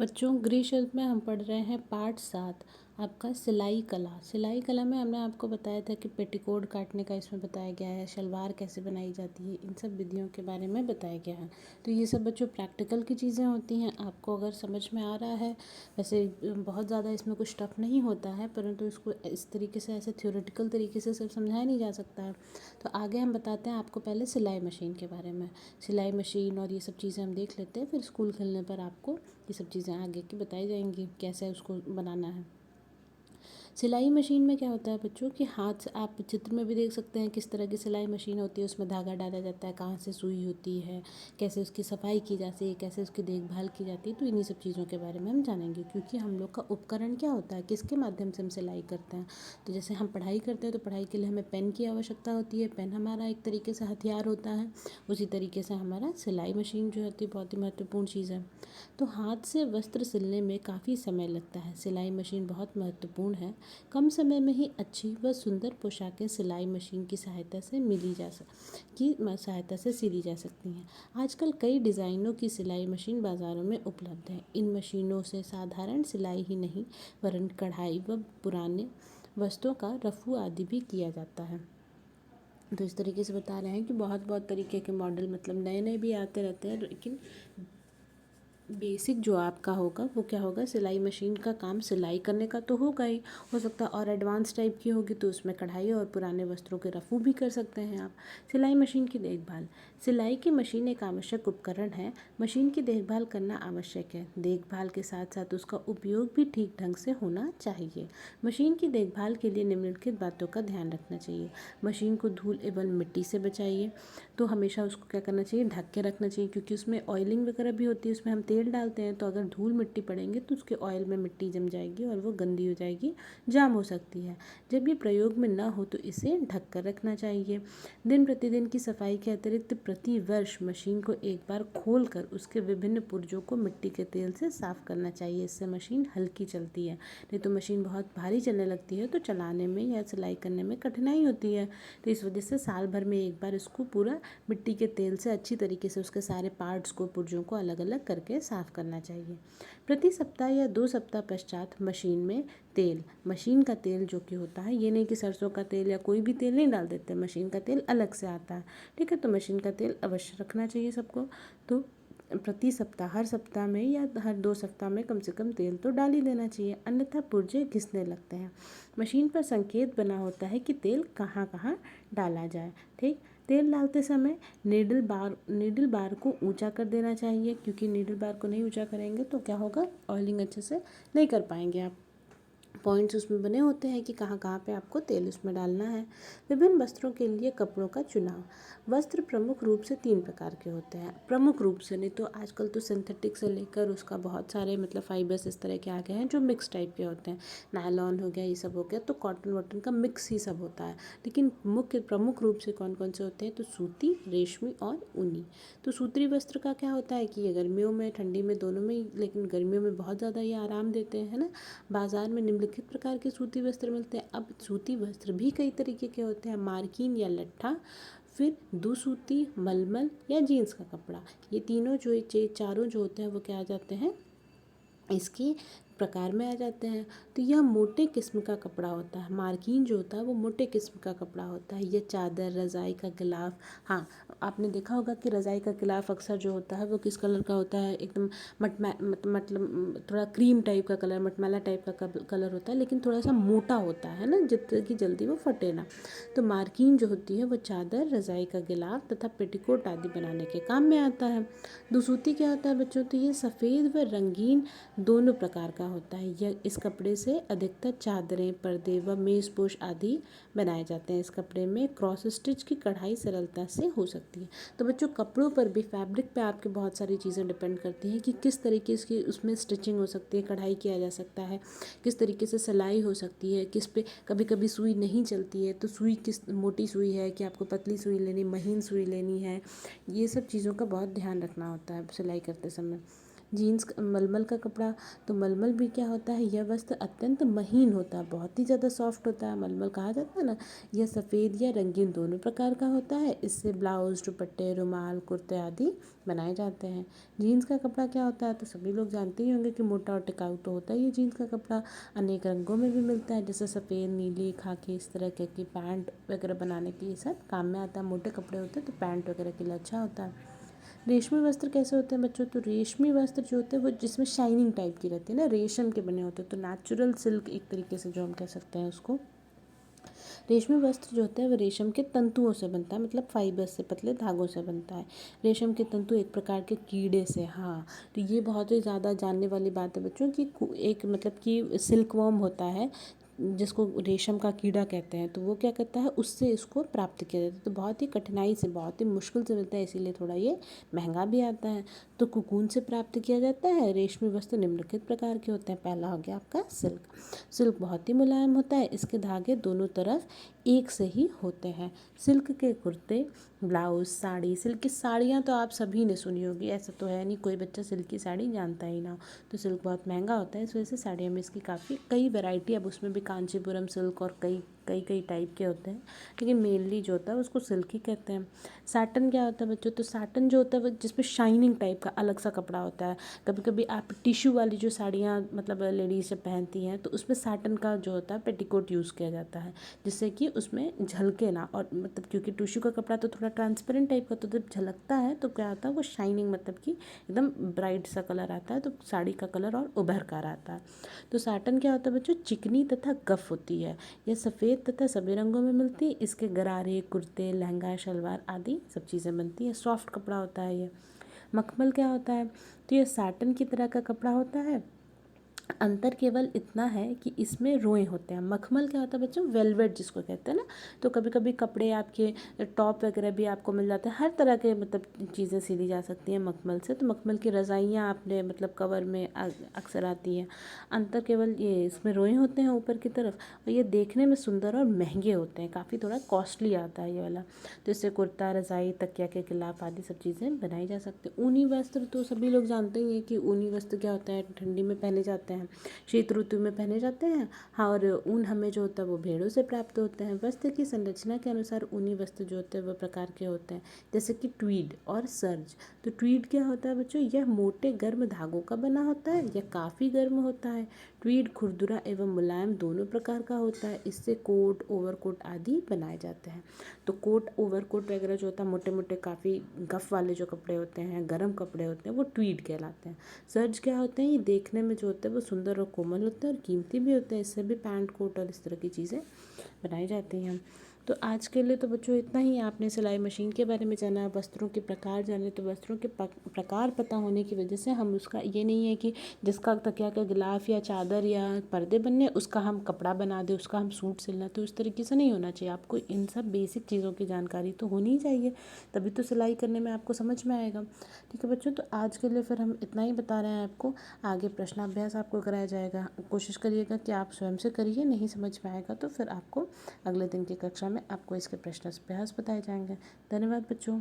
बच्चों, गृह शेल्फ में हम पढ़ रहे हैं पाठ 7 आपका सिलाई कला। सिलाई कला में हमने आपको बताया था कि पेटीकोट काटने का इसमें बताया गया है, शलवार कैसे बनाई जाती है, इन सब विधियों के बारे में बताया गया है। तो ये सब बच्चों प्रैक्टिकल की चीज़ें होती हैं। आपको अगर समझ में आ रहा है, वैसे बहुत ज़्यादा इसमें कुछ टफ नहीं होता है, परंतु इसको इस तरीके से ऐसे थ्योरेटिकल तरीके से सिर्फ समझाया नहीं जा सकता है। तो आगे हम बताते हैं आपको पहले सिलाई मशीन के बारे में। सिलाई मशीन और ये सब चीज़ें हम देख लेते हैं, फिर स्कूल खुलने पर आपको ये सब चीज़ें आगे की बताई जाएंगी कैसे उसको बनाना है। सिलाई मशीन में क्या होता है बच्चों कि हाथ से आप चित्र में भी देख सकते हैं किस तरह की सिलाई मशीन होती है। उसमें धागा डाला जाता है, कहाँ से सुई होती है, कैसे उसकी सफाई की जाती है, कैसे उसकी देखभाल की जाती है। तो इन्हीं सब चीज़ों के बारे में हम जानेंगे, क्योंकि हम लोग का उपकरण क्या होता है, किसके माध्यम से हम सिलाई करते हैं। तो जैसे हम पढ़ाई करते हैं तो पढ़ाई के लिए हमें पेन की आवश्यकता होती है। पेन हमारा एक तरीके से हथियार होता है। उसी तरीके से हमारा सिलाई मशीन जो होती है बहुत ही महत्वपूर्ण चीज़ है। तो हाथ से वस्त्र सिलने में काफ़ी समय लगता है। सिलाई मशीन बहुत महत्वपूर्ण है। कम समय में ही अच्छी व सुंदर पोशाकें सिलाई मशीन की सहायता से सहायता से सिली जा सकती हैं। आजकल कई डिज़ाइनों की सिलाई मशीन बाज़ारों में उपलब्ध है। इन मशीनों से साधारण सिलाई ही नहीं, वरन कढ़ाई व पुराने वस्त्रों का रफू आदि भी किया जाता है। तो इस तरीके से बता रहे हैं कि बहुत बहुत तरीके के मॉडल मतलब नए नए भी आते रहते हैं, लेकिन बेसिक जो आपका होगा वो क्या होगा, सिलाई मशीन का काम सिलाई करने का तो होगा ही, हो सकता है और एडवांस टाइप की होगी तो उसमें कढ़ाई और पुराने वस्त्रों के रफू भी कर सकते हैं आप। सिलाई मशीन की देखभाल। सिलाई की मशीन एक आवश्यक उपकरण है। मशीन की देखभाल करना आवश्यक है। देखभाल के साथ साथ उसका उपयोग भी ठीक ढंग से होना चाहिए। मशीन की देखभाल के लिए निम्नलिखित बातों का ध्यान रखना चाहिए। मशीन को धूल एवं मिट्टी से बचाइए। तो हमेशा उसको क्या करना चाहिए, ढक के रखना चाहिए, क्योंकि उसमें ऑयलिंग वगैरह भी होती है, उसमें हम तेल डालते हैं। तो अगर धूल मिट्टी पड़ेंगे तो उसके ऑयल में मिट्टी जम जाएगी और वो गंदी हो जाएगी, जाम हो सकती है। जब ये प्रयोग में ना हो तो इसे ढक कर रखना चाहिए। दिन प्रतिदिन की सफाई के अतिरिक्त प्रति वर्ष मशीन को एक बार खोल कर उसके विभिन्न पुर्जों को मिट्टी के तेल से साफ करना चाहिए। इससे मशीन हल्की चलती है। नहीं तो मशीन बहुत भारी चलने लगती है तो चलाने में या सिलाई करने में कठिनाई होती है। तो इस वजह से साल भर में एक बार इसको पूरा मिट्टी के तेल से अच्छी तरीके से उसके सारे पार्ट्स को, पुर्जों को अलग अलग करके साफ़ करना चाहिए। प्रति सप्ताह या 2 सप्ताह पश्चात मशीन में तेल, मशीन का तेल जो कि होता है, ये नहीं कि सरसों का तेल या कोई भी तेल नहीं डाल देते, मशीन का तेल अलग से आता है। ठीक है, तो मशीन का तेल अवश्य रखना चाहिए सबको। तो प्रति सप्ताह, हर सप्ताह में या हर 2 सप्ताह में कम से कम तेल तो डाल ही देना चाहिए, अन्यथा पुर्जे घिसने लगते हैं। मशीन पर संकेत बना होता है कि तेल कहाँ कहाँ डाला जाए। ठीक, तेल डालते समय नीडल बार को ऊंचा कर देना चाहिए, क्योंकि नीडल बार को नहीं ऊंचा करेंगे तो क्या होगा, ऑयलिंग अच्छे से नहीं कर पाएंगे आप। पॉइंट्स उसमें बने होते हैं कि कहाँ कहाँ पे आपको तेल उसमें डालना है। विभिन्न वस्त्रों के लिए कपड़ों का चुनाव। वस्त्र प्रमुख रूप से 3 प्रकार के होते हैं। प्रमुख रूप से, नहीं तो आजकल तो सिंथेटिक से लेकर उसका बहुत सारे मतलब फाइबर्स इस तरह के आ गए हैं जो मिक्स टाइप के होते हैं। नायलॉन हो गया, ये सब हो गया, तो कॉटन वॉटन का मिक्स ही सब होता है। लेकिन मुख्य प्रमुख रूप से कौन कौन से होते हैं, तो सूती, रेशमी और ऊनी। तो सूती वस्त्र का क्या होता है कि ये गर्मियों में, ठंडी में, दोनों में, लेकिन गर्मियों में बहुत ज़्यादा ये आराम देते हैं, है ना। बाजार में निम्नलिखित प्रकार के सूती वस्त्र मिलते हैं। अब सूती वस्त्र भी कई तरीके के होते हैं, मार्किन या लट्ठा, फिर दुसूती, मलमल या जीन्स का कपड़ा। ये तीनों चारों जो होते हैं वो क्या आ जाते हैं, इसकी प्रकार में आ जाते हैं। तो यह मोटे किस्म का कपड़ा होता है। मार्किन जो होता है वो मोटे किस्म का कपड़ा होता है। यह चादर, रज़ाई का गिलाफ, हाँ आपने देखा होगा कि रज़ाई का गिलाफ अक्सर जो होता है वो किस कलर का होता है, एकदम मतलब थोड़ा क्रीम टाइप का कलर, मटमैला टाइप का कलर होता है, लेकिन थोड़ा सा मोटा होता है ना, जितने कि जल्दी वो फटे ना। तो मार्किन जो होती है वो चादर, रज़ाई का गिलाफ तथा पेटीकोट आदि बनाने के काम में आता है। दुसूती क्या होता है बच्चों, तो ये सफ़ेद व रंगीन दोनों प्रकार का होता है। यह इस कपड़े से अधिकतर चादरें, पर्दे व मेज़पोश आदि बनाए जाते हैं। इस कपड़े में क्रॉस स्टिच की कढ़ाई सरलता से हो सकती है। तो बच्चों, कपड़ों पर भी, फैब्रिक पे आपके बहुत सारी चीज़ें डिपेंड करती हैं कि किस तरीके की उसमें स्टिचिंग हो सकती है, कढ़ाई किया जा सकता है, किस तरीके से सिलाई हो सकती है, किस पे कभी कभी सुई नहीं चलती है, तो सुई किस मोटी सुई है कि आपको पतली सुई लेनी, महीन सुई लेनी है, ये सब चीज़ों का बहुत ध्यान रखना होता है सिलाई करते समय। जीन्स मलमल का कपड़ा, तो मलमल भी क्या होता है, यह वस्त्र अत्यंत महीन होता है, बहुत ही ज़्यादा सॉफ्ट होता है, मलमल कहा जाता है ना। यह सफ़ेद या रंगीन दोनों प्रकार का होता है। इससे ब्लाउज, दुपट्टे, रुमाल, कुर्ते आदि बनाए जाते हैं। जीन्स का कपड़ा क्या होता है, तो सभी लोग जानते ही होंगे कि मोटा और टिकाऊ तो होता ही है जीन्स का कपड़ा। अनेक रंगों में भी मिलता है, जैसे सफ़ेद, नीली, खाकी, इस तरह के की पैंट वगैरह बनाने के लिए सब काम में आता है। मोटे कपड़े होते हैं तो पैंट वगैरह के लिए अच्छा होता है। रेशमी वस्त्र कैसे होते हैं बच्चों, तो रेशमी वस्त्र जो होते हैं वो जिसमें शाइनिंग टाइप की रहती है ना, रेशम के बने होते हैं, तो नेचुरल सिल्क एक तरीके से जो हम कह सकते हैं उसको। रेशमी वस्त्र जो होता है वो रेशम के तंतुओं से बनता है, मतलब फाइबर से, पतले धागों से बनता है। रेशम के तंतु एक प्रकार के कीड़े से, हाँ, तो ये बहुत ही ज़्यादा जानने वाली बात है बच्चों कि एक मतलब कि सिल्क वर्म होता है जिसको रेशम का कीड़ा कहते हैं, तो वो क्या करता है, उससे इसको प्राप्त किया जाता है। तो बहुत ही कठिनाई से, बहुत ही मुश्किल से मिलता है, इसीलिए थोड़ा ये महंगा भी आता है। तो कुकून से प्राप्त किया जाता है। रेशमी वस्त्र निम्नलिखित प्रकार के होते हैं। पहला हो गया आपका सिल्क। सिल्क बहुत ही मुलायम होता है, इसके धागे दोनों तरफ एक से ही होते हैं। सिल्क के कुर्ते, ब्लाउज, साड़ी, सिल्क की साड़ियाँ तो आप सभी ने सुनी होगी, ऐसा तो है नहीं कोई बच्चा सिल्क की साड़ी जानता ही ना हो। तो सिल्क बहुत महंगा होता है, इस वजह से साड़ियों में इसकी काफ़ी कई वैरायटी, अब उसमें भी कांचीपुरम सिल्क और कई कई कई टाइप के होते हैं, लेकिन मेनली जो होता है उसको सिल्क ही कहते हैं। साटन क्या होता है बच्चों, तो साटन जो होता है वो जिसमें शाइनिंग टाइप का अलग सा कपड़ा होता है। कभी कभी आप टिश्यू वाली जो साड़ियाँ मतलब लेडीज जब पहनती हैं तो उसमें साटन का जो होता है पेटीकोट यूज़ किया जाता है, जिससे कि उसमें झलके ना, और मतलब क्योंकि टिश्यू का कपड़ा तो थोड़ा ट्रांसपेरेंट टाइप का, तो जब झलकता है तो क्या होता है वो शाइनिंग, मतलब कि एकदम ब्राइट सा कलर आता है, तो साड़ी का कलर और उभर कर आता है। तो साटन क्या होता है बच्चों, चिकनी तथा गफ होती है। यह सफ़ेद तथा सभी रंगों में मिलती है। इसके गरारे, कुर्ते, लहंगा, शलवार आदि सब चीज़ें बनती है। सॉफ्ट कपड़ा होता है ये। मखमल क्या होता है, तो ये साटन की तरह का कपड़ा होता है, अंतर केवल इतना है कि इसमें रोए होते हैं। मखमल क्या होता है बच्चों, वेलवेट जिसको कहते हैं ना, तो कभी कभी कपड़े आपके टॉप वगैरह भी आपको मिल जाते हैं, हर तरह के मतलब चीज़ें सिली जा सकती हैं मखमल से। तो मखमल की रज़ाइयाँ आपने मतलब कवर में अक्सर आती हैं। अंतर केवल ये, इसमें रोए होते हैं ऊपर की तरफ, और ये देखने में सुंदर और महंगे होते हैं, काफ़ी थोड़ा कॉस्टली आता है ये वाला। तो इससे कुर्ता, रज़ाई, तकिया के गिलाफ आदि सब चीज़ें बनाई जा सकती हैं। ऊनी वस्त्र तो सभी लोग जानते ही हैं कि ऊनी वस्त्र क्या होता है, ठंडी में पहने जाते हैं, शीत ऋतु में पहने जाते हैं। हाँ, और ऊन हमें जो होता है वो भेड़ों से प्राप्त होते हैं। वस्त्र की संरचना के अनुसार ऊनी वस्त्र जो होते हैं वह प्रकार के होते हैं, जैसे कि ट्वीड और सर्ज। तो ट्वीड क्या होता है बच्चों, यह मोटे गर्म धागों का बना होता है, यह काफ़ी गर्म होता है। ट्वीड खुरदुरा एवं मुलायम दोनों प्रकार का होता है। इससे कोट, ओवरकोट आदि बनाए जाते हैं। तो कोट, ओवरकोट वगैरह जो होता है, मोटे मोटे काफ़ी गफ वाले जो कपड़े होते हैं, गर्म कपड़े होते हैं, वो ट्वीड कहलाते हैं। सर्ज क्या होते हैं, ये देखने में जो होते हैं वो सुंदर और कोमल होते हैं और कीमती भी होते हैं। इससे भी पैंट, कोट और इस तरह की चीज़ें बनाई जाती हैं। तो आज के लिए तो बच्चों इतना ही। आपने सिलाई मशीन के बारे में जाना, वस्त्रों के प्रकार जाने, तो वस्त्रों के प्रकार पता होने की वजह से हम उसका ये नहीं है कि जिसका तकिया का गिलाफ या चादर या पर्दे बनने उसका हम कपड़ा बना दें, उसका हम सूट सिलना, तो इस तरीके से नहीं होना चाहिए। आपको इन सब बेसिक चीज़ों की जानकारी तो होनी ही चाहिए, तभी तो सिलाई करने में आपको समझ में आएगा। ठीक है बच्चों, तो आज के लिए फिर हम इतना ही बता रहे हैं आपको। आगे प्रश्नाभ्यास आपको कराया जाएगा, कोशिश करिएगा कि आप स्वयं से करिए, नहीं समझ में आएगा तो फिर आपको अगले दिन की कक्षा में आपको इसके प्रश्नाभ्यास बताए जाएंगे। धन्यवाद बच्चों।